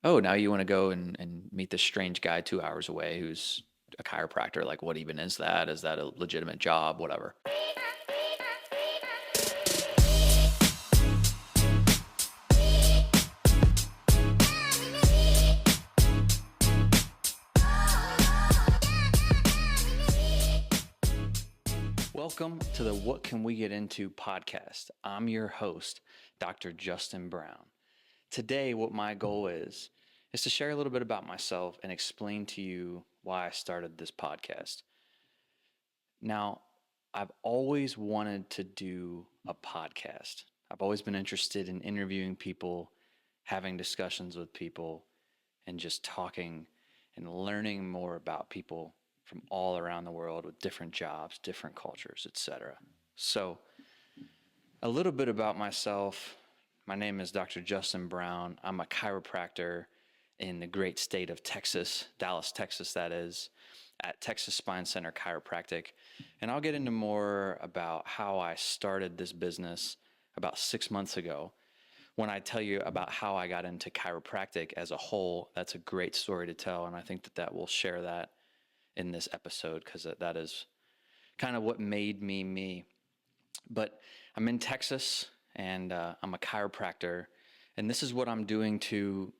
oh, now you want to go and meet this strange guy 2 hours away who's a chiropractor. Like, what even is that? Is that a legitimate job? Whatever. Welcome to the What Can We Get Into podcast. I'm your host, Dr. Justin Brown. Today, what my goal is to share a little bit about myself and explain to you why I started this podcast. Now, I've always wanted to do a podcast. I've always been interested in interviewing people, having discussions with people, and just talking and learning more about people from all around the world with different jobs, different cultures, etc. So, a little bit about myself. My name is Dr. Justin Brown. I'm a chiropractor in the great state of Texas, Dallas, Texas, that is, at Texas Spine Center Chiropractic. And I'll get into more about how I started this business about 6 months ago. When I tell you about how I got into chiropractic as a whole, that's a great story to tell. And I think that we'll share that in this episode because that is kind of what made me me. But I'm in Texas and I'm a chiropractor. And this is what I'm doing to,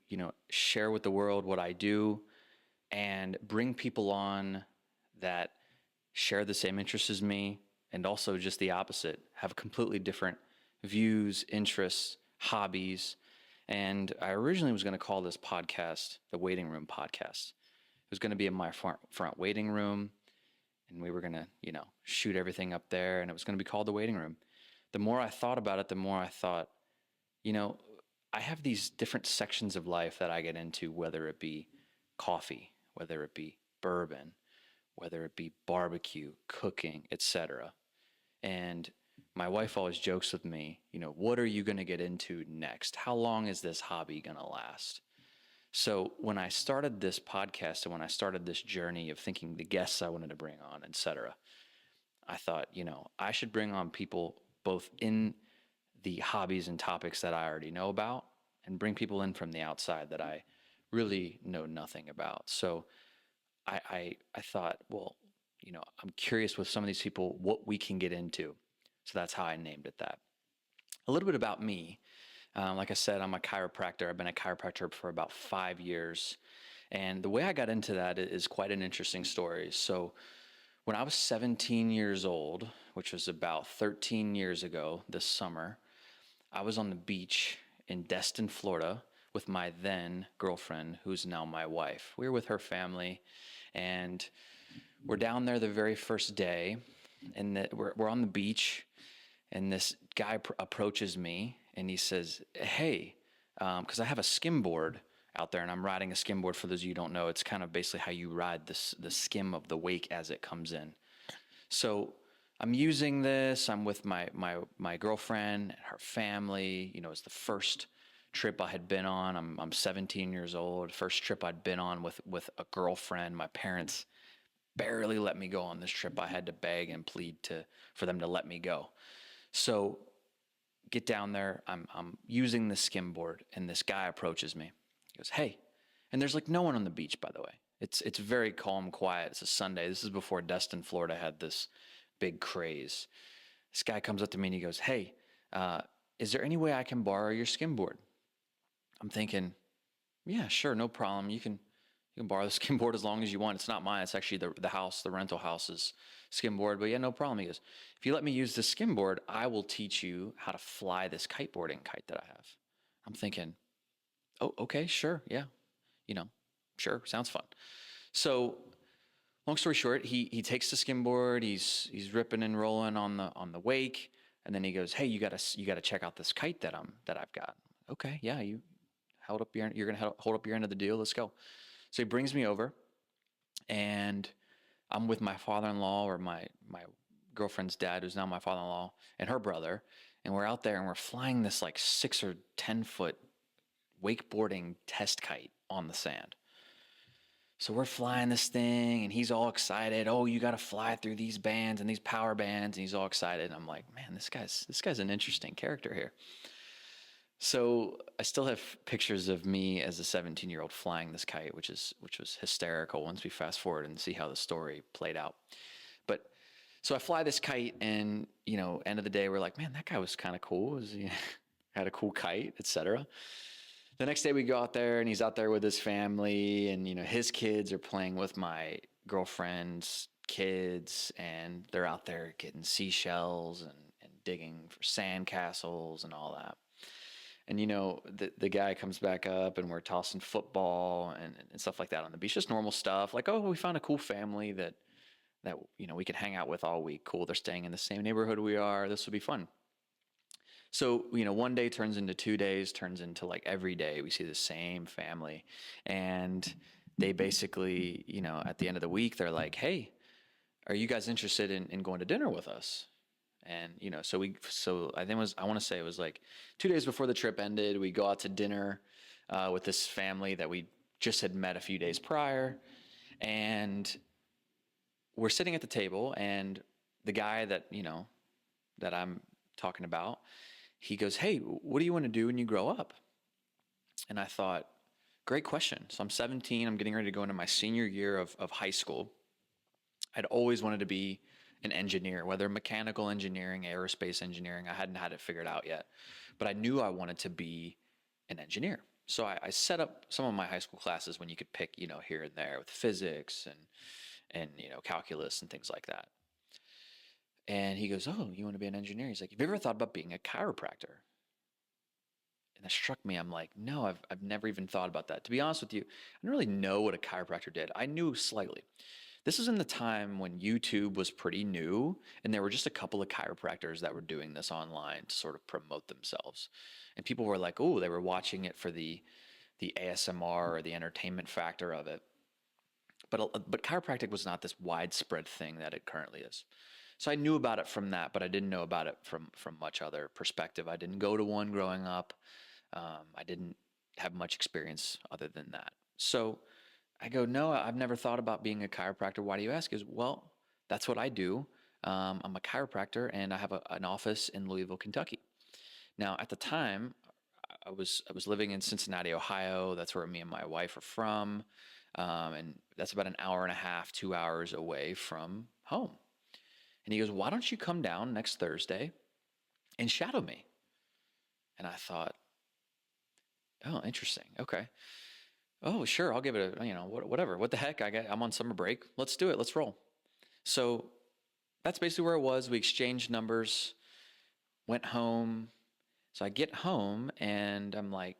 share with the world what I do and bring people on that share the same interests as me and also just the opposite, have completely different views, interests, hobbies. And I originally was going to call this podcast the Waiting Room Podcast. It was going to be in my front waiting room, and we were going to, shoot everything up there, and it was going to be called the Waiting Room. The more I thought about it, the more I thought, I have these different sections of life that I get into, whether it be coffee, whether it be bourbon, whether it be barbecue, cooking, etc. And my wife always jokes with me, what are you going to get into next? How long is this hobby going to last? So when I started this podcast and when I started this journey of thinking the guests I wanted to bring on, etc., I thought, I should bring on people both in the hobbies and topics that I already know about and bring people in from the outside that I really know nothing about. So I thought, well, I'm curious with some of these people what we can get into. So that's how I named it that. A little bit about me. Like I said, I'm a chiropractor. I've been a chiropractor for about 5 years. And the way I got into that is quite an interesting story. So when I was 17 years old, which was about 13 years ago this summer, I was on the beach in Destin, Florida with my then girlfriend, who's now my wife. We were with her family, and we're down there the very first day, and we're on the beach, and this guy approaches me, and he says, hey, because I have a skimboard out there, and I'm riding a skimboard. For those of you who don't know, it's kind of basically how you ride the skim of the wake as it comes in. So I'm using this. I'm with my girlfriend and her family. It's the first trip I had been on. I'm 17 years old. First trip I'd been on with a girlfriend. My parents barely let me go on this trip. I had to beg and plead for them to let me go. So get down there. I'm using the skimboard, and this guy approaches me. He goes, hey, and there's like no one on the beach, by the way. It's very calm, quiet. It's a Sunday. This is before Destin, Florida had this big craze. This guy comes up to me and he goes, hey, is there any way I can borrow your skimboard? I'm thinking, yeah, sure, no problem. You can borrow the skimboard as long as you want. It's not mine. It's actually the rental house's skimboard. But yeah, no problem. He goes, if you let me use this skimboard, I will teach you how to fly this kiteboarding kite that I have. I'm thinking, oh, okay, sure, yeah, sure, sounds fun. So long story short, he takes the skimboard, he's ripping and rolling on the wake, and then he goes, hey, you gotta check out this kite that I've got. Okay, yeah, you're gonna hold up your end of the deal. Let's go. So he brings me over, and I'm with my father-in-law, or my girlfriend's dad, who's now my father-in-law, and her brother, and we're out there and we're flying this like 6 or 10 foot wakeboarding test kite on the sand. So we're flying this thing, and he's all excited. Oh, you got to fly through these bands and these power bands, and he's all excited. And I'm like, man, this guy's an interesting character here. So I still have pictures of me as a 17-year-old flying this kite, which was hysterical once we fast forward and see how the story played out. But so I fly this kite, and end of the day, we're like, man, that guy was kind of cool. He had a cool kite, etc. The next day we go out there, and he's out there with his family, and his kids are playing with my girlfriend's kids, and they're out there getting seashells and digging for sand castles and all that. And the guy comes back up, and we're tossing football and stuff like that on the beach, just normal stuff. Like, oh, we found a cool family that we can hang out with all week. Cool, they're staying in the same neighborhood we are. This will be fun. So, one day turns into 2 days, turns into like every day we see the same family. And they basically, at the end of the week, they're like, hey, are you guys interested in going to dinner with us? And, so I think I want to say it was like 2 days before the trip ended, we go out to dinner with this family that we just had met a few days prior. And we're sitting at the table, and the guy that I'm talking about, he goes, hey, what do you want to do when you grow up? And I thought, great question. So I'm 17. I'm getting ready to go into my senior year of high school. I'd always wanted to be an engineer, whether mechanical engineering, aerospace engineering. I hadn't had it figured out yet, but I knew I wanted to be an engineer. So I set up some of my high school classes when you could pick, here and there with physics and calculus and things like that. And he goes, oh, you want to be an engineer? He's like, have you ever thought about being a chiropractor? And that struck me. I'm like, no, I've never even thought about that. To be honest with you, I didn't really know what a chiropractor did. I knew slightly. This is in the time when YouTube was pretty new, and there were just a couple of chiropractors that were doing this online to sort of promote themselves. And people were like, oh, they were watching it for the ASMR or the entertainment factor of it. But chiropractic was not this widespread thing that it currently is. So I knew about it from that, but I didn't know about it from much other perspective. I didn't go to one growing up. I didn't have much experience other than that. So I go, no, I've never thought about being a chiropractor. Why do you ask? He goes, well, that's what I do. I'm a chiropractor, and I have an office in Louisville, Kentucky. Now, at the time, I was living in Cincinnati, Ohio. That's where me and my wife are from, and that's about an hour and a half, 2 hours away from home. And he goes, why don't you come down next Thursday and shadow me? And I thought, oh, interesting. Okay. Oh, sure. I'll give it a, whatever. What the heck? I'm on summer break. Let's do it. Let's roll. So that's basically where it was. We exchanged numbers, went home. So I get home, and I'm like,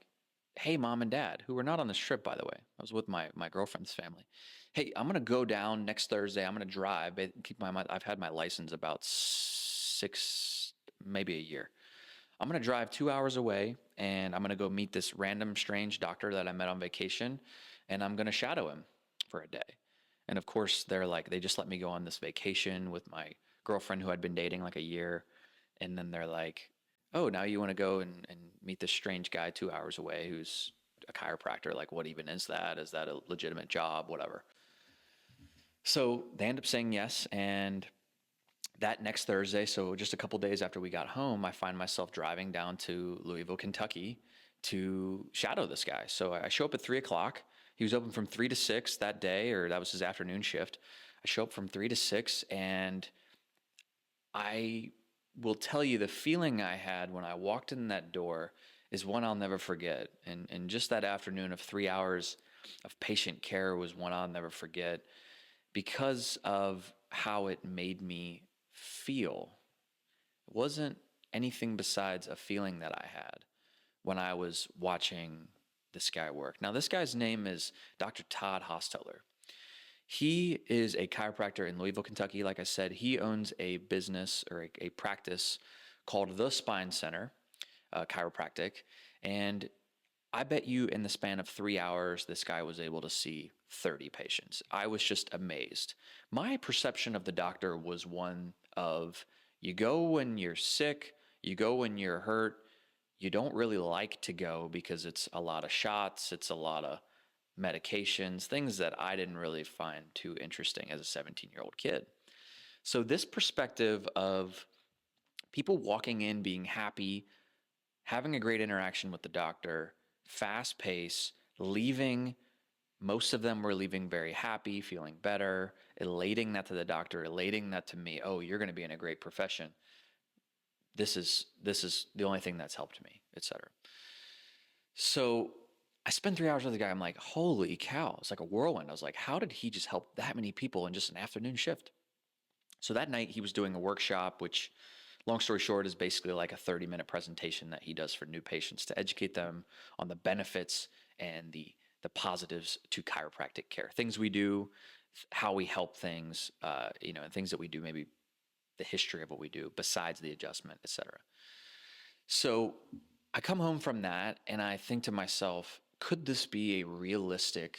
hey, mom and dad, who were not on this trip, by the way. I was with my girlfriend's family. Hey, I'm going to go down next Thursday. I'm going to drive. Keep in mind, I've had my license about 6, maybe a year. I'm going to drive 2 hours away, and I'm going to go meet this random strange doctor that I met on vacation, and I'm going to shadow him for a day. And of course, they just let me go on this vacation with my girlfriend who I'd been dating like a year. And then they're like, oh, now you want to go and meet this strange guy 2 hours away who's a chiropractor. Like, what even is that? Is that a legitimate job? Whatever. So they end up saying yes. And that next Thursday, so just a couple days after we got home, I find myself driving down to Louisville, Kentucky to shadow this guy. So I show up at 3:00. He was open from 3 to 6 that day, or that was his afternoon shift. I show up from 3 to 6, and I will tell you the feeling I had when I walked in that door is one I'll never forget. And just that afternoon of 3 hours of patient care was one I'll never forget because of how it made me feel. It wasn't anything besides a feeling that I had when I was watching this guy work. Now, this guy's name is Dr. Todd Hosteller. He is a chiropractor in Louisville, Kentucky. Like I said, he owns a business or a practice called The Spine Center Chiropractic. And I bet you in the span of 3 hours, this guy was able to see 30 patients. I was just amazed. My perception of the doctor was one of you go when you're sick, you go when you're hurt. You don't really like to go because it's a lot of shots, it's a lot of medications, things that I didn't really find too interesting as a 17-year-old kid. So this perspective of people walking in being happy, having a great interaction with the doctor, fast pace, leaving. Most of them were leaving very happy, feeling better, elating that to the doctor, elating that to me. Oh, you're going to be in a great profession. This is the only thing that's helped me, etc. So I spent 3 hours with the guy. I'm like, holy cow. It's like a whirlwind. I was like, how did he just help that many people in just an afternoon shift? So that night he was doing a workshop, which, long story short, is basically like a 30-minute presentation that he does for new patients to educate them on the benefits and the positives to chiropractic care. Things we do, how we help things, and things that we do, maybe the history of what we do besides the adjustment, etc. So I come home from that and I think to myself, could this be a realistic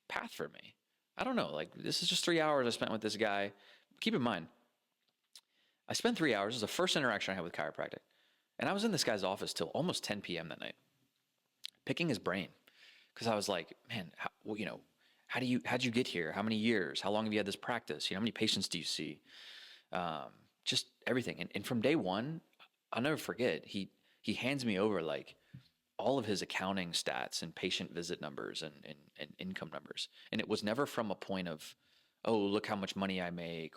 path for me? I don't know. Like, this is just 3 hours I spent with this guy. Keep in mind, I spent 3 hours. It was the first interaction I had with chiropractic. And I was in this guy's office till almost 10 p.m. that night, picking his brain. Because I was like, man, how'd you get here? How many years? How long have you had this practice? How many patients do you see? Just everything. And from day one, I'll never forget, he hands me over like all of his accounting stats and patient visit numbers and income numbers. And it was never from a point of, oh, look how much money I make,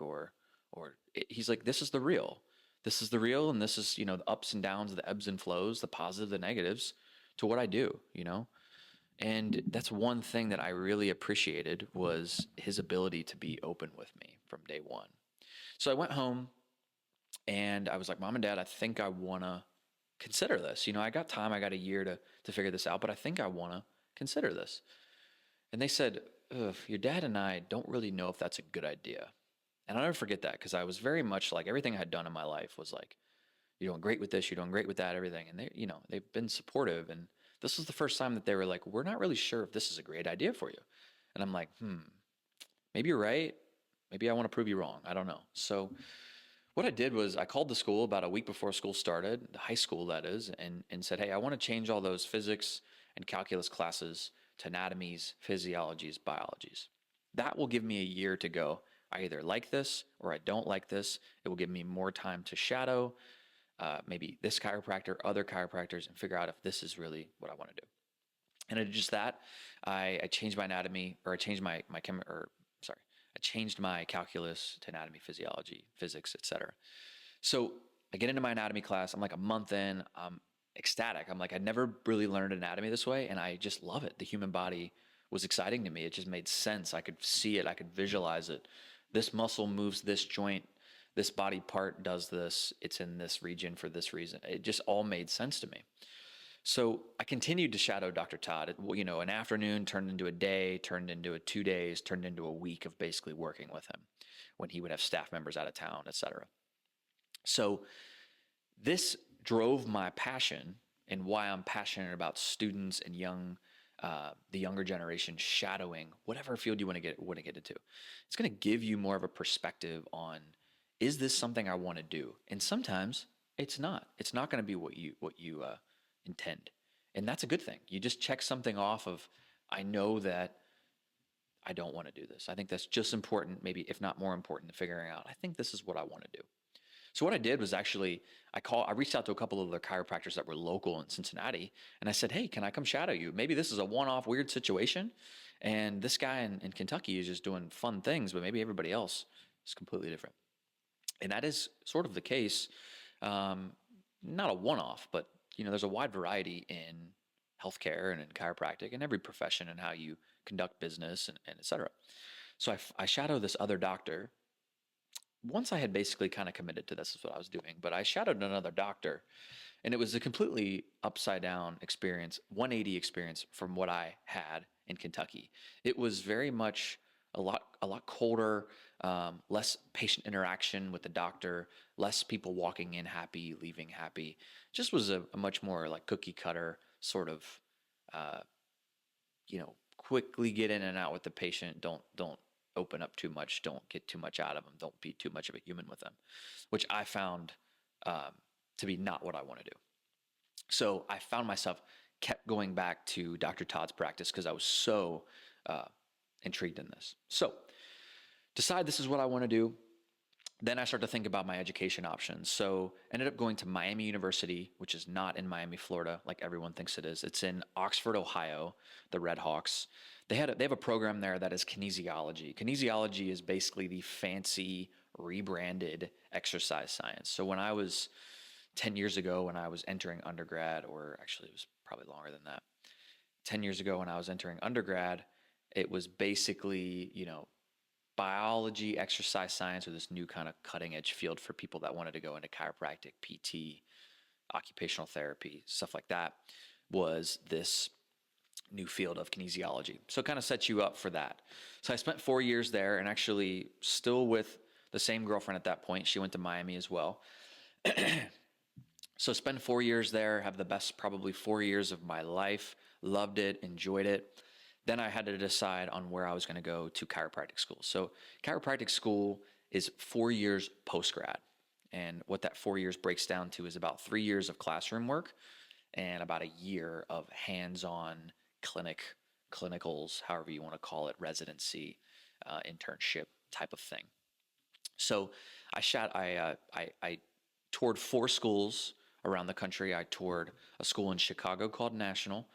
he's like, this is the real. This is the real, and this is, the ups and downs, the ebbs and flows, the positives, the negatives to what I do, And that's one thing that I really appreciated, was his ability to be open with me from day one. So I went home and I was like, Mom and Dad, I think I want to consider this. I got time. I got a year to figure this out, but I think I want to consider this. And they said, your dad and I don't really know if that's a good idea. And I'll never forget that, because I was very much like, everything I had done in my life was like, you're doing great with this, you're doing great with that, everything. And they've been supportive. And this was the first time that they were like, we're not really sure if this is a great idea for you. And I'm like, maybe you're right. Maybe I want to prove you wrong. I don't know. So what I did was I called the school about a week before school started, the high school that is, and said, hey, I want to change all those physics and calculus classes to anatomies, physiologies, biologies. That will give me a year to go. I either like this or I don't like this. It will give me more time to shadow maybe this chiropractor, other chiropractors, and figure out if this is really what I want to do. And I did just that. I changed my anatomy, or I changed I changed my calculus to anatomy, physiology, physics, etc. So I get into my anatomy class. I'm like a month in. I'm ecstatic. I'm like, I'd never really learned anatomy this way, and I just love it. The human body was exciting to me. It just made sense. I could see it. I could visualize it. This muscle moves this joint. This body part does this. It's in this region for this reason. It just all made sense to me. So I continued to shadow Dr. Todd. An afternoon turned into a day, turned into 2 days, turned into a week of basically working with him when he would have staff members out of town, etc. So this drove my passion, and why I'm passionate about students and the younger generation shadowing whatever field you want to get into. It's going to give you more of a perspective on, is this something I want to do? And sometimes it's not. It's not going to be what you intend. And that's a good thing. You just check something off of, I know that I don't want to do this. I think that's just important, maybe if not more important, than figuring out, I think this is what I want to do. So what I did was actually, I reached out to a couple of other chiropractors that were local in Cincinnati, and I said, hey, can I come shadow you? Maybe this is a one-off weird situation, and this guy in Kentucky is just doing fun things, but maybe everybody else is completely different. And that is sort of the case, not a one-off, but there's a wide variety in healthcare and in chiropractic and every profession and how you conduct business and et cetera. So I shadowed this other doctor. Once I had basically kind of committed to this is what I was doing, but I shadowed another doctor, and it was a completely upside down experience, 180 experience from what I had in Kentucky. It was very much a lot colder, less patient interaction with the doctor, less people walking in happy, leaving happy. Just was a much more like cookie cutter sort of, quickly get in and out with the patient. Don't open up too much. Don't get too much out of them. Don't be too much of a human with them, which I found to be not what I want to do. So I found myself kept going back to Dr. Todd's practice because I was so intrigued in this. So decide this is what I want to do. then I started to think about my education options. So ended up going to Miami University, which is not in Miami, Florida, like everyone thinks it is. It's in Oxford, Ohio, the Red Hawks. They have a program there that is kinesiology. Kinesiology is basically the fancy rebranded exercise science. So when I was 10 years ago, when I was entering undergrad, or actually it was probably longer than that, 10 years ago when I was entering undergrad, it was basically, biology, exercise science, or this new kind of cutting edge field for people that wanted to go into chiropractic, PT, occupational therapy, stuff like that, was this new field of kinesiology. So it kind of sets you up for that. So I spent 4 years there, and actually still with the same girlfriend at that point. She went to Miami as well. So spend 4 years there, have the best probably 4 years of my life, loved it, enjoyed it. Then I had to decide on where I was going to go to chiropractic school. So chiropractic school is 4 years post-grad. And what that 4 years breaks down to is about 3 years of classroom work and about a year of hands-on clinicals, however you want to call it, residency, internship type of thing. So I toured 4 schools around the country. I toured a school in Chicago called National,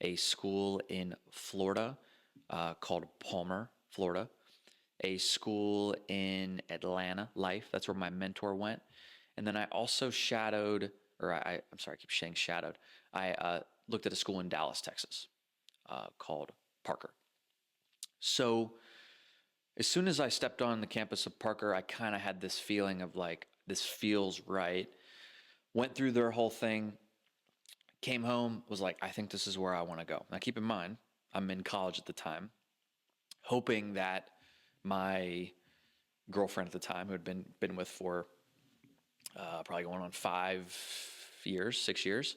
a school in Florida called Palmer, Florida, a school in Atlanta, Life. That's where my mentor went. And then I also shadowed, I'm sorry, I keep saying shadowed. I looked at a school in Dallas, Texas called Parker. So as soon as I stepped on the campus of Parker, I kind of had this feeling of like, this feels right. Went through their whole thing, came home, was like, I think this is where I want to go. Now, keep in mind, I'm in college at the time, hoping that my girlfriend at the time, who had been with for probably going on 6 years,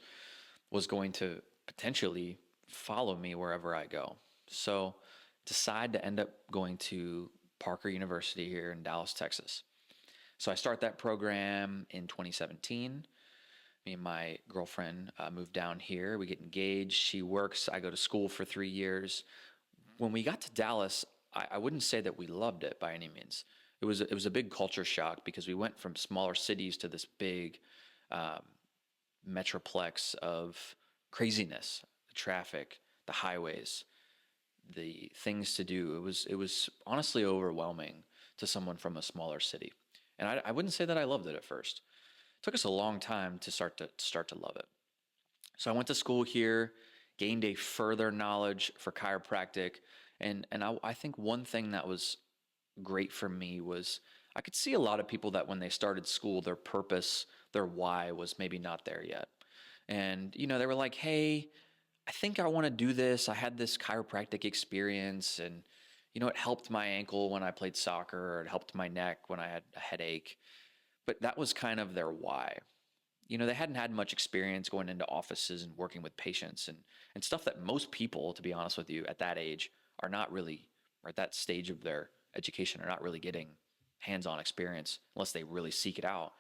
was going to potentially follow me wherever I go. So decide to end up going to Parker University here in Dallas, Texas. So I start that program in 2017. Me and my girlfriend moved down here. We get engaged. She works. I go to school for 3 years. When we got to Dallas, I wouldn't say that we loved it by any means. It was a big culture shock because we went from smaller cities to this big metroplex of craziness, the traffic, the highways, the things to do. It was honestly overwhelming to someone from a smaller city. And I wouldn't say that I loved it at first. It took us a long time to start to love it. So I went to school here, gained a further knowledge for chiropractic, and I think one thing that was great for me was I could see a lot of people that when they started school, their purpose, their why was maybe not there yet. And, they were like, hey, I think I want to do this. I had this chiropractic experience and, it helped my ankle when I played soccer, or it helped my neck when I had a headache. But that was kind of their why. They hadn't had much experience going into offices and working with patients and stuff that most people, to be honest with you, at that age are not really, or at that stage of their education, are not really getting hands-on experience unless they really seek it out.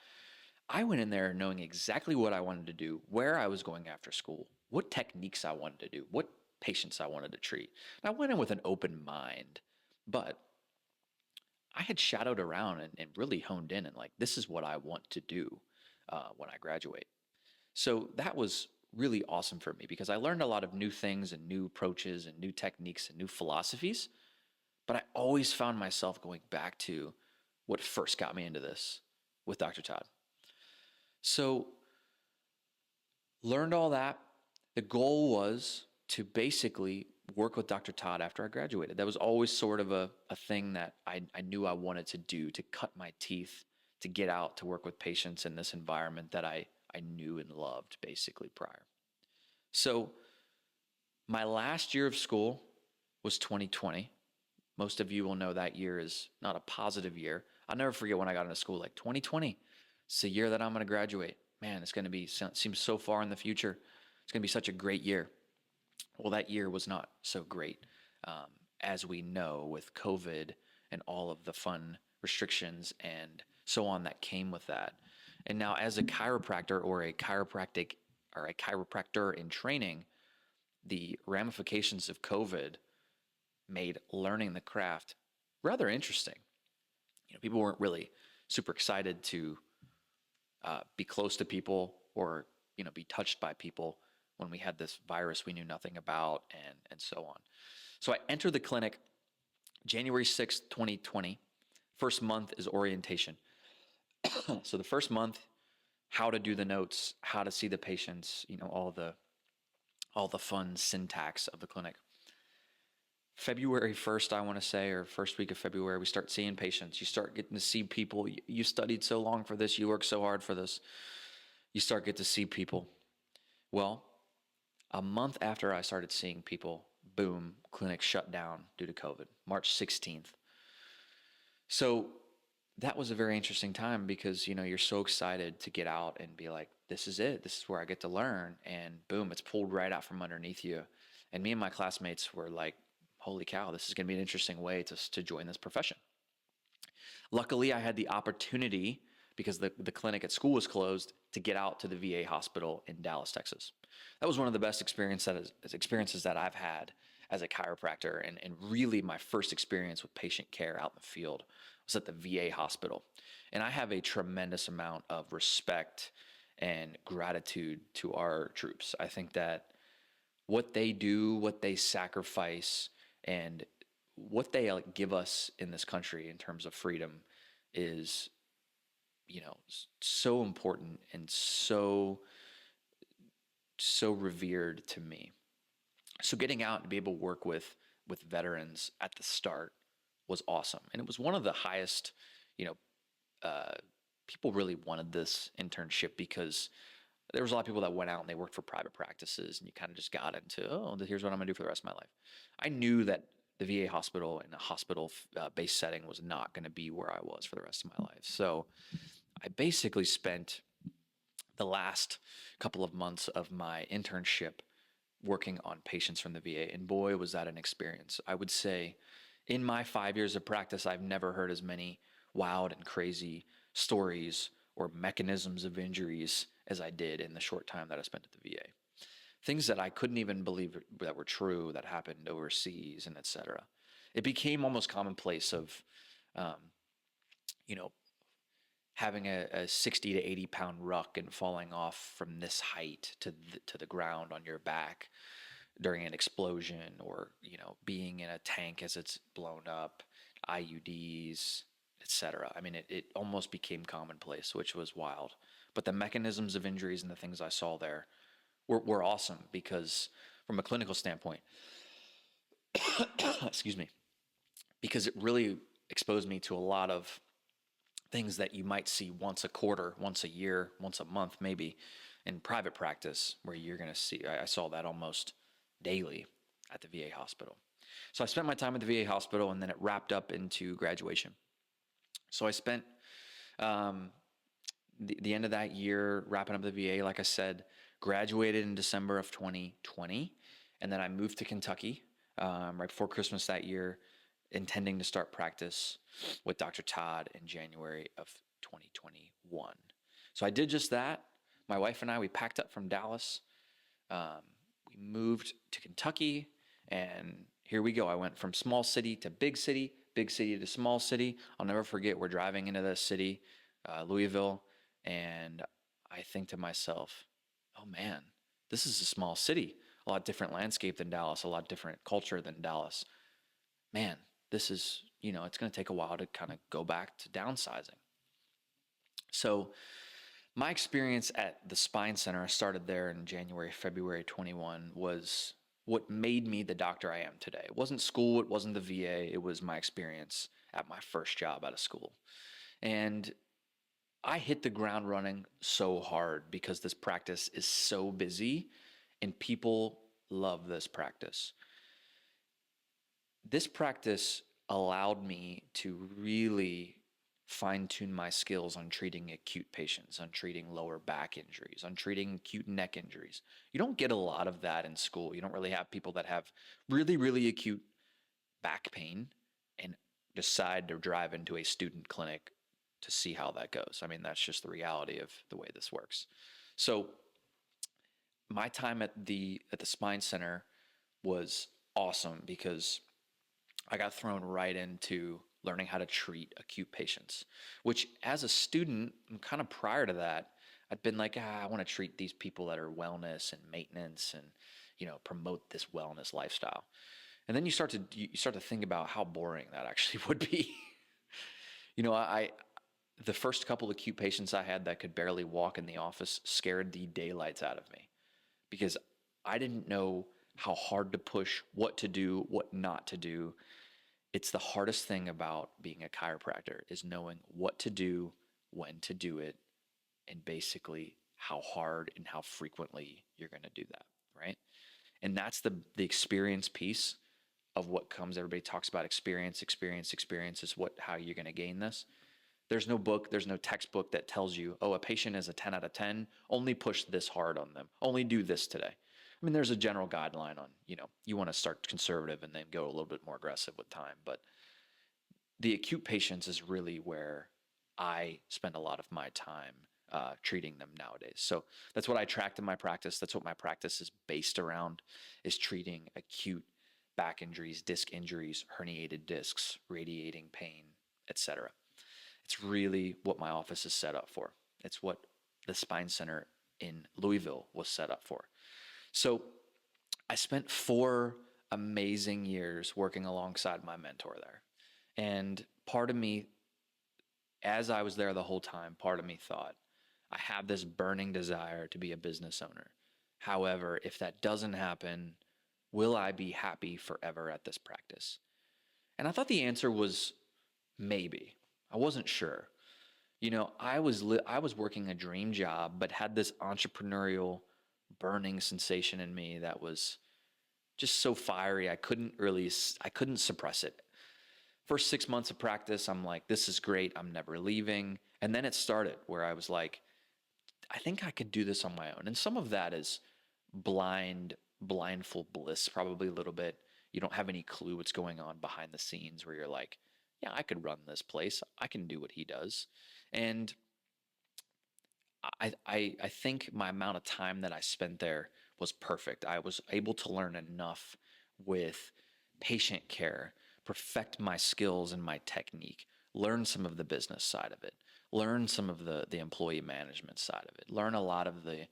I went in there knowing exactly what I wanted to do, where I was going after school, what techniques I wanted to do, what patients I wanted to treat. And I went in with an open mind, but I had shadowed around and really honed in and like, this is what I want to do when I graduate. So that was really awesome for me because I learned a lot of new things and new approaches and new techniques and new philosophies. But I always found myself going back to what first got me into this with Dr. Todd. So learned all that. The goal was to basically work with Dr. Todd after I graduated. That was always sort of a thing that I knew I wanted to do, to cut my teeth, to get out, to work with patients in this environment that I knew and loved basically prior. So my last year of school was 2020. Most of you will know that year is not a positive year. I'll never forget when I got into school, like 2020, it's the year that I'm going to graduate. Man, it's going to be, seems so far in the future. It's going to be such a great year. Well, that year was not so great, as we know, with COVID and all of the fun restrictions and so on that came with that. And now as a chiropractor or a chiropractor in training, the ramifications of COVID made learning the craft rather interesting. People weren't really super excited to be close to people or, be touched by people when we had this virus we knew nothing about and so on. So I entered the clinic January 6th, 2020. First month is orientation. So the first month, how to do the notes, how to see the patients, all the fun syntax of the clinic. February 1st, I want to say, or first week of February, we start seeing patients. You start getting to see people. You studied so long for this. You worked so hard for this. You start getting to see people. Well, a month after I started seeing people, boom, clinic shut down due to COVID, March 16th. So that was a very interesting time because, you're so excited to get out and be like, this is it. This is where I get to learn. And boom, it's pulled right out from underneath you. And me and my classmates were like, holy cow, this is going to be an interesting way to join this profession. Luckily, I had the opportunity, because the clinic at school was closed, to get out to the VA hospital in Dallas, Texas. That was one of the best experiences that I've had as a chiropractor, and really my first experience with patient care out in the field was at the VA hospital. And I have a tremendous amount of respect and gratitude to our troops. I think that what they do, what they sacrifice, and what they give us in this country in terms of freedom is, so important and so revered to me. So getting out and be able to work with veterans at the start was awesome. And it was one of the highest, people really wanted this internship because there was a lot of people that went out and they worked for private practices, and you kind of just got into, here's what I'm gonna do for the rest of my life. I knew that the VA hospital and a hospital-based setting was not gonna be where I was for the rest of my life. So I basically spent the last couple of months of my internship working on patients from the VA, and boy, was that an experience. I would say in my 5 years of practice, I've never heard as many wild and crazy stories or mechanisms of injuries as I did in the short time that I spent at the VA. Things that I couldn't even believe that were true, that happened overseas, and et cetera. It became almost commonplace of, having a 60 to 80 pound ruck and falling off from this height to the ground on your back during an explosion, or, being in a tank as it's blown up, IUDs, etc. I mean, it almost became commonplace, which was wild. But the mechanisms of injuries and the things I saw there were awesome, because from a clinical standpoint, excuse me, because it really exposed me to a lot of things that you might see once a quarter, once a year, once a month, maybe in private practice, where you're going to see, I saw that almost daily at the VA hospital. So I spent my time at the VA hospital, and then it wrapped up into graduation. So I spent the end of that year wrapping up the VA, like I said, graduated in December of 2020. And then I moved to Kentucky right before Christmas that year, intending to start practice with Dr. Todd in January of 2021. So I did just that. My wife and I, we packed up from Dallas. We moved to Kentucky, and here we go. I went from small city to big city to small city. I'll never forget, we're driving into this city, Louisville, and I think to myself, oh man, this is a small city. A lot different landscape than Dallas, a lot different culture than Dallas. Man, this is, it's going to take a while to kind of go back to downsizing. So my experience at the Spine Center, I started there in January, February 21, was what made me the doctor I am today. It wasn't school, it wasn't the VA, it was my experience at my first job out of school. And I hit the ground running so hard because this practice is so busy and people love this practice. This practice allowed me to really fine-tune my skills on treating acute patients, on treating lower back injuries, on treating acute neck injuries. You don't get a lot of that in school. You don't really have people that have really, really acute back pain and decide to drive into a student clinic to see how that goes. I mean, that's just the reality of the way this works. So my time at the Spine Center was awesome because I got thrown right into learning how to treat acute patients, which as a student, kind of prior to that, I'd been like, I want to treat these people that are wellness and maintenance and, promote this wellness lifestyle. And then you start to think about how boring that actually would be. I the first couple acute patients I had that could barely walk in the office scared the daylights out of me because I didn't know how hard to push, what to do, what not to do. It's the hardest thing about being a chiropractor is knowing what to do, when to do it, and basically how hard and how frequently you're going to do that, right? And that's the experience piece of what comes. Everybody talks about experience is how you're going to gain this. There's no book, there's no textbook that tells you, oh, a patient is a 10 out of 10, only push this hard on them, only do this today. I mean, there's a general guideline on, you want to start conservative and then go a little bit more aggressive with time. But the acute patients is really where I spend a lot of my time treating them nowadays. So that's what I tracked in my practice. That's what my practice is based around, is treating acute back injuries, disc injuries, herniated discs, radiating pain, etc. It's really what my office is set up for. It's what the spine center in Louisville was set up for. So I spent 4 amazing years working alongside my mentor there. And part of me, as I was there the whole time, part of me thought, I have this burning desire to be a business owner. However, if that doesn't happen, will I be happy forever at this practice? And I thought the answer was maybe. I wasn't sure. I was working a dream job, but had this entrepreneurial burning sensation in me that was just so fiery. I couldn't suppress it. First 6 months of practice, I'm like, this is great. I'm never leaving. And then it started where I was like, I think I could do this on my own. And some of that is blindfold bliss, probably a little bit. You don't have any clue what's going on behind the scenes where you're like, yeah, I could run this place. I can do what he does. And I think my amount of time that I spent there was perfect. I was able to learn enough with patient care, perfect my skills and my technique, learn some of the business side of it, learn some of the employee management side of it, learn a lot of the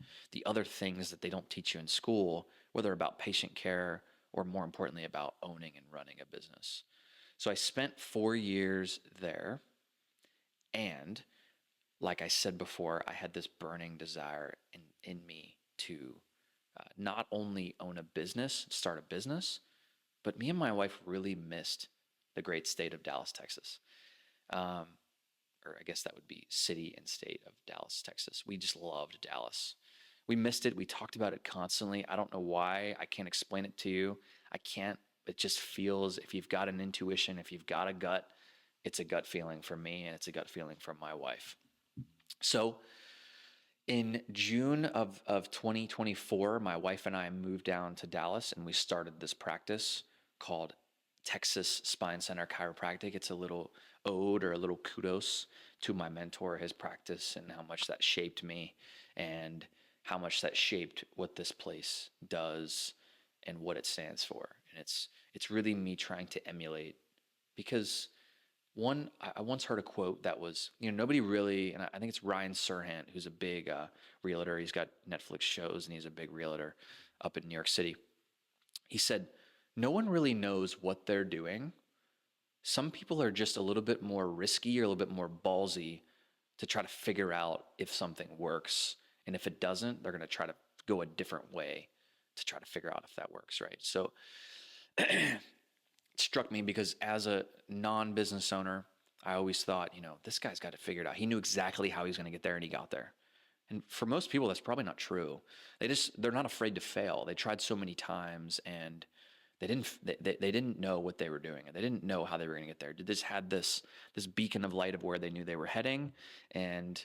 other things that they don't teach you in school, whether about patient care or more importantly about owning and running a business. So I spent 4 years there, and like I said before, I had this burning desire in me to not only own a business, start a business, but me and my wife really missed the great state of Dallas, Texas. Or I guess that would be city and state of Dallas, Texas. We just loved Dallas. We missed it. We talked about it constantly. I don't know why. I can't explain it to you. I can't. It just feels, if you've got an intuition, if you've got a gut, it's a gut feeling for me and it's a gut feeling for my wife. So in June of 2024, my wife and I moved down to Dallas and we started this practice called Texas Spine Center Chiropractic. It's a little ode or a little kudos to my mentor, his practice, and how much that shaped me and how much that shaped what this place does and what it stands for. And it's really me trying to emulate, because I once heard a quote that was, nobody really, and I think it's Ryan Serhant, who's a big realtor. He's got Netflix shows and he's a big realtor up in New York City. He said, no one really knows what they're doing. Some people are just a little bit more risky or a little bit more ballsy to try to figure out if something works. And if it doesn't, they're going to try to go a different way to try to figure out if that works, right? So it struck me because as a non-business owner, I always thought, this guy's got it figured out. He knew exactly how he was going to get there and he got there. And for most people, that's probably not true. They're not afraid to fail. They tried so many times and they didn't know what they were doing, and they didn't know how they were going to get there. They just had this beacon of light of where they knew they were heading, and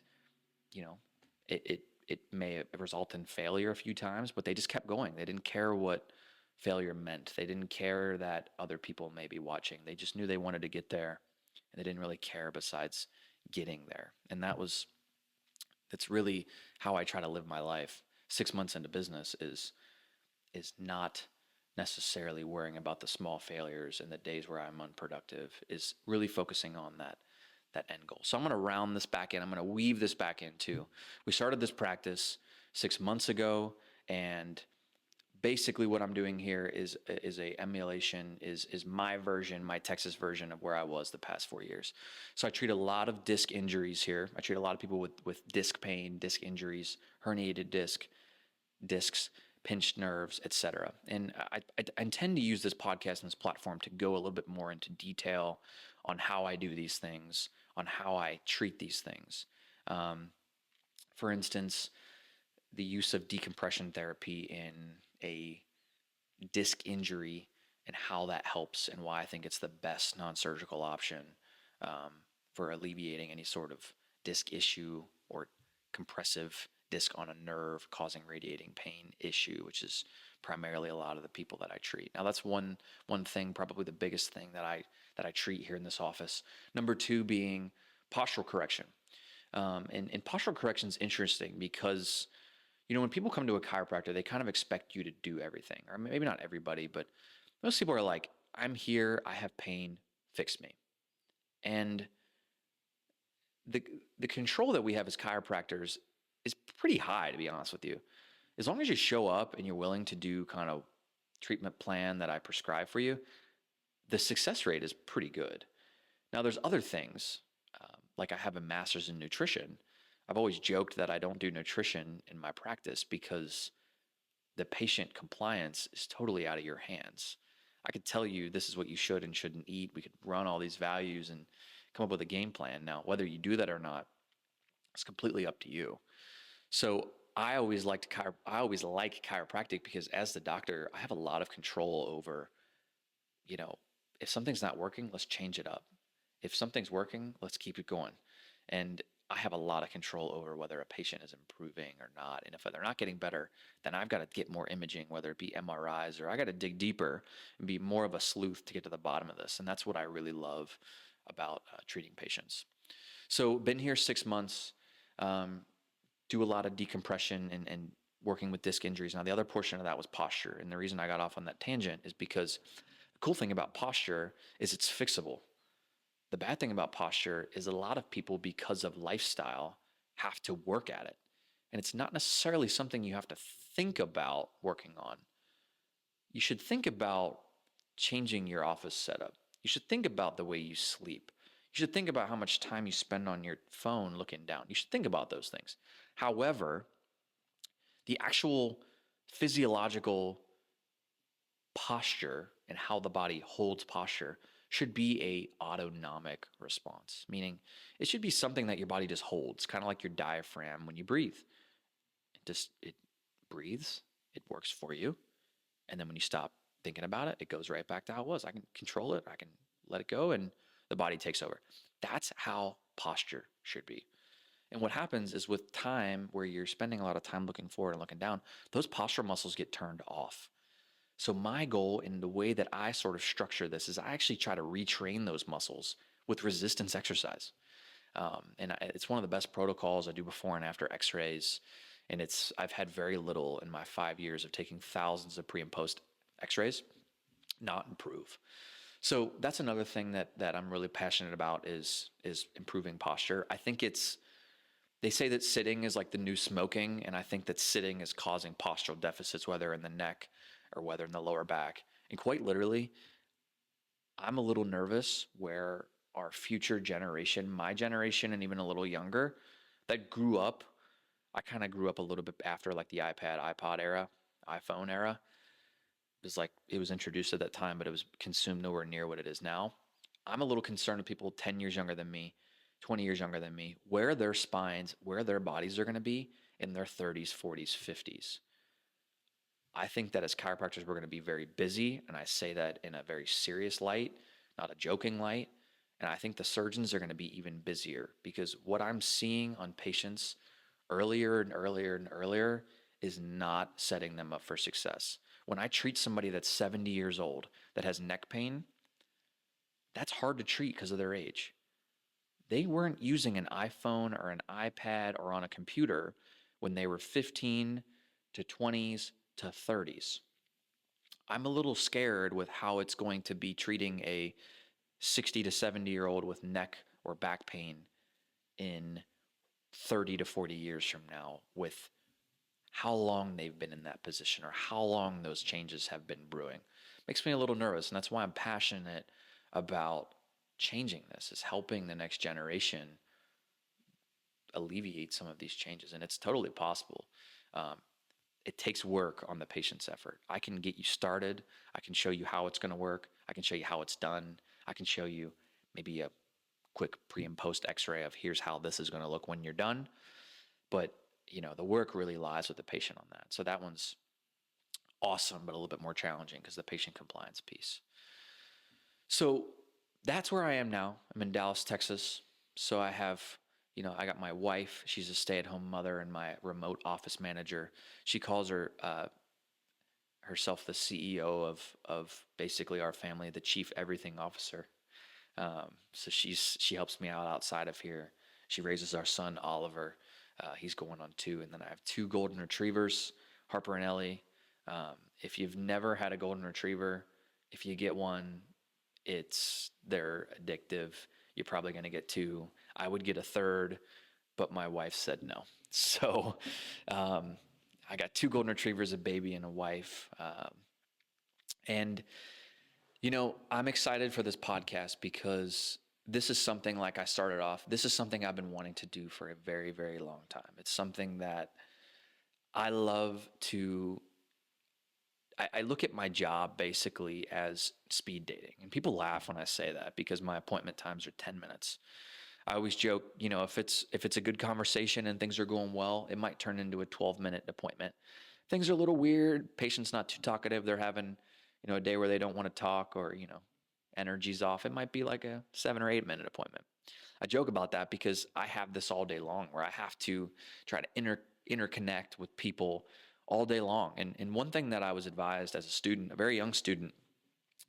it may result in failure a few times, but they just kept going. They didn't care what failure meant. They didn't care that other people may be watching. They just knew they wanted to get there, and they didn't really care besides getting there. And that's really how I try to live my life. 6 months into business is not necessarily worrying about the small failures and the days where I'm unproductive, is really focusing on that end goal. So I'm going to round this back in. I'm going to weave this back into, we started this practice 6 months ago, and basically what I'm doing here is a emulation, is my version, my Texas version of where I was the past 4 years. So I treat a lot of disc injuries here. I treat a lot of people with disc pain, disc injuries, herniated discs, pinched nerves, etc. And I intend to use this podcast and this platform to go a little bit more into detail on how I do these things, on how I treat these things. For instance, the use of decompression therapy in a disc injury and how that helps, and why I think it's the best non-surgical option for alleviating any sort of disc issue or compressive disc on a nerve causing radiating pain issue, which is primarily a lot of the people that I treat. Now that's one thing, probably the biggest thing that I treat here in this office. Number two being postural correction. And postural correction is interesting because, when people come to a chiropractor, they kind of expect you to do everything, or maybe not everybody, but most people are like, I'm here, I have pain, fix me. And the control that we have as chiropractors is pretty high, to be honest with you. As long as you show up and you're willing to do kind of treatment plan that I prescribe for you, the success rate is pretty good. Now, there's other things, like I have a master's in nutrition. I've always joked that I don't do nutrition in my practice because the patient compliance is totally out of your hands. I could tell you this is what you should and shouldn't eat. We could run all these values and come up with a game plan. Now, whether you do that or not, it's completely up to you. So I always like chiropractic because as the doctor, I have a lot of control over, if something's not working, let's change it up. If something's working, let's keep it going. And I have a lot of control over whether a patient is improving or not. And if they're not getting better, then I've got to get more imaging, whether it be MRIs, or I got to dig deeper and be more of a sleuth to get to the bottom of this. And that's what I really love about treating patients. So been here 6 months, do a lot of decompression and working with disc injuries. Now, the other portion of that was posture. And the reason I got off on that tangent is because the cool thing about posture is it's fixable. The bad thing about posture is a lot of people, because of lifestyle, have to work at it. And it's not necessarily something you have to think about working on. You should think about changing your office setup. You should think about the way you sleep. You should think about how much time you spend on your phone looking down. You should think about those things. However, the actual physiological posture and how the body holds posture should be a autonomic response, meaning it should be something that your body just holds, kind of like your diaphragm when you breathe. It breathes, it works for you, and then when you stop thinking about it, it goes right back to how it was. I can control it, I can let it go, and the body takes over. That's how posture should be. And what happens is, with time, where you're spending a lot of time looking forward and looking down, those postural muscles get turned off. So my goal, in the way that I sort of structure this, is I actually try to retrain those muscles with resistance exercise. It's one of the best protocols. I do before and after x-rays. And I've had very little in my 5 years of taking thousands of pre and post x-rays not improve. So that's another thing that I'm really passionate about is improving posture. I think they say that sitting is like the new smoking, and I think that sitting is causing postural deficits, whether in the neck or whether in the lower back. And quite literally, I'm a little nervous where our future generation, my generation and even a little younger, that grew up, I kind of grew up a little bit after like the iPad, iPod era, iPhone era. It was introduced at that time, but it was consumed nowhere near what it is now. I'm a little concerned with people 10 years younger than me, 20 years younger than me, where their spines, where their bodies are going to be in their 30s, 40s, 50s. I think that as chiropractors, we're going to be very busy, and I say that in a very serious light, not a joking light. And I think the surgeons are going to be even busier, because what I'm seeing on patients earlier and earlier and earlier is not setting them up for success. When I treat somebody that's 70 years old that has neck pain, that's hard to treat because of their age. They weren't using an iPhone or an iPad or on a computer when they were 15 to 20s to 30s. I'm a little scared with how it's going to be treating a 60 to 70-year-old with neck or back pain in 30 to 40 years from now, with how long they've been in that position or how long those changes have been brewing. Makes me a little nervous, and that's why I'm passionate about changing this, is helping the next generation alleviate some of these changes. And it's totally possible. It takes work on the patient's effort. I can get you started. I can show you how it's going to work. I can show you how it's done. I can show you maybe a quick pre and post x-ray of here's how this is going to look when you're done. But, the work really lies with the patient on that. So that one's awesome, but a little bit more challenging because the patient compliance piece. So that's where I am now. I'm in Dallas, Texas. So I have, I got my wife. She's a stay-at-home mother, and my remote office manager. She calls herself the CEO of basically our family, the chief everything officer. So she helps me out outside of here. She raises our son, Oliver. He's going on 2. And then I have 2 golden retrievers, Harper and Ellie. If you've never had a golden retriever, if you get one, they're addictive. You're probably going to get 2. I would get a 3rd, but my wife said no. So I got 2 golden retrievers, a baby and a wife. And I'm excited for this podcast because this is something, like I started off, this is something I've been wanting to do for a very, very long time. It's something that I love to, I look at my job basically as speed dating. And people laugh when I say that because my appointment times are 10 minutes. I always joke, if it's a good conversation and things are going well, it might turn into a 12-minute appointment. Things are a little weird. Patient's not too talkative. They're having, a day where they don't want to talk, or, energy's off. It might be like a 7 or 8 minute appointment. I joke about that because I have this all day long where I have to try to interconnect with people all day long. And one thing that I was advised as a student, a very young student,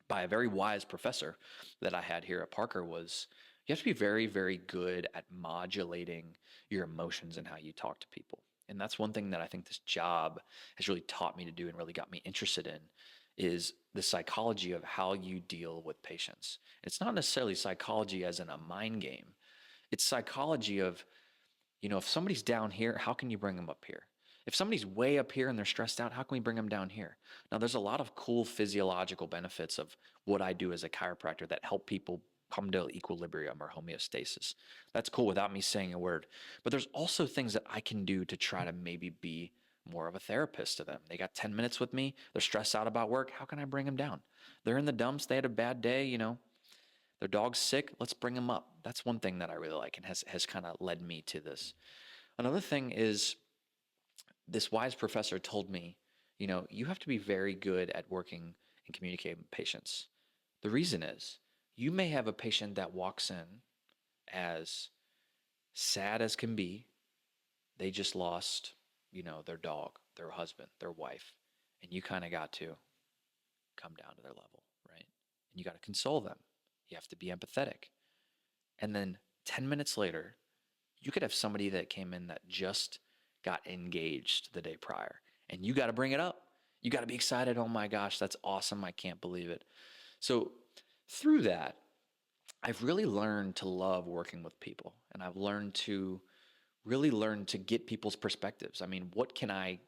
by a very wise professor that I had here at Parker was, you have to be very, very good at modulating your emotions and how you talk to people. And that's one thing that I think this job has really taught me to do and really got me interested in, is the psychology of how you deal with patients. It's not necessarily psychology as in a mind game. It's psychology of, if somebody's down here, how can you bring them up here? If somebody's way up here and they're stressed out, how can we bring them down here? Now, there's a lot of cool physiological benefits of what I do as a chiropractor that help people come to equilibrium or homeostasis. That's cool without me saying a word. But there's also things that I can do to try to maybe be more of a therapist to them. They got 10 minutes with me. They're stressed out about work. How can I bring them down? They're in the dumps. They had a bad day, their dog's sick. Let's bring them up. That's one thing that I really like and has kind of led me to this. Another thing is, this wise professor told me, you have to be very good at working and communicating with patients. The reason is, you may have a patient that walks in as sad as can be. They just lost, their dog, their husband, their wife, and you kind of got to come down to their level, right? And you got to console them. You have to be empathetic. And then 10 minutes later, you could have somebody that came in that just got engaged the day prior, and you got to bring it up. You got to be excited. Oh my gosh, that's awesome. I can't believe it. So through that, I've really learned to love working with people, and I've learned to get people's perspectives. I mean, what can I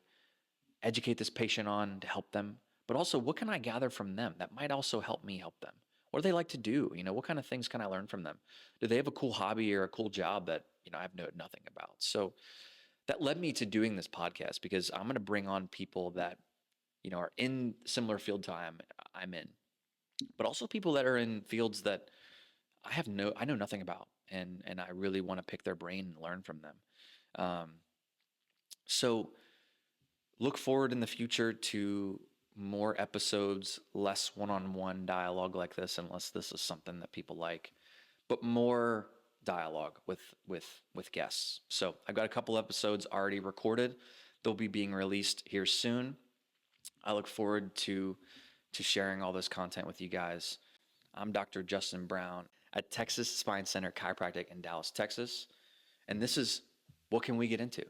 educate this patient on to help them? But also, what can I gather from them that might also help me help them? What do they like to do? What kind of things can I learn from them? Do they have a cool hobby or a cool job that, I've known nothing about? So that led me to doing this podcast, because I'm going to bring on people that, are in similar field time I'm in, but also people that are in fields that I know nothing about, and I really want to pick their brain and learn from them. So look forward in the future to more episodes, less one-on-one dialogue like this, unless this is something that people like, but more dialogue with guests. So I've got a couple episodes already recorded. They'll be being released here soon. I look forward to sharing all this content with you guys. I'm Dr. Justin Brown at Texas Spine Center Chiropractic in Dallas, Texas. And this is What Can We Get Into?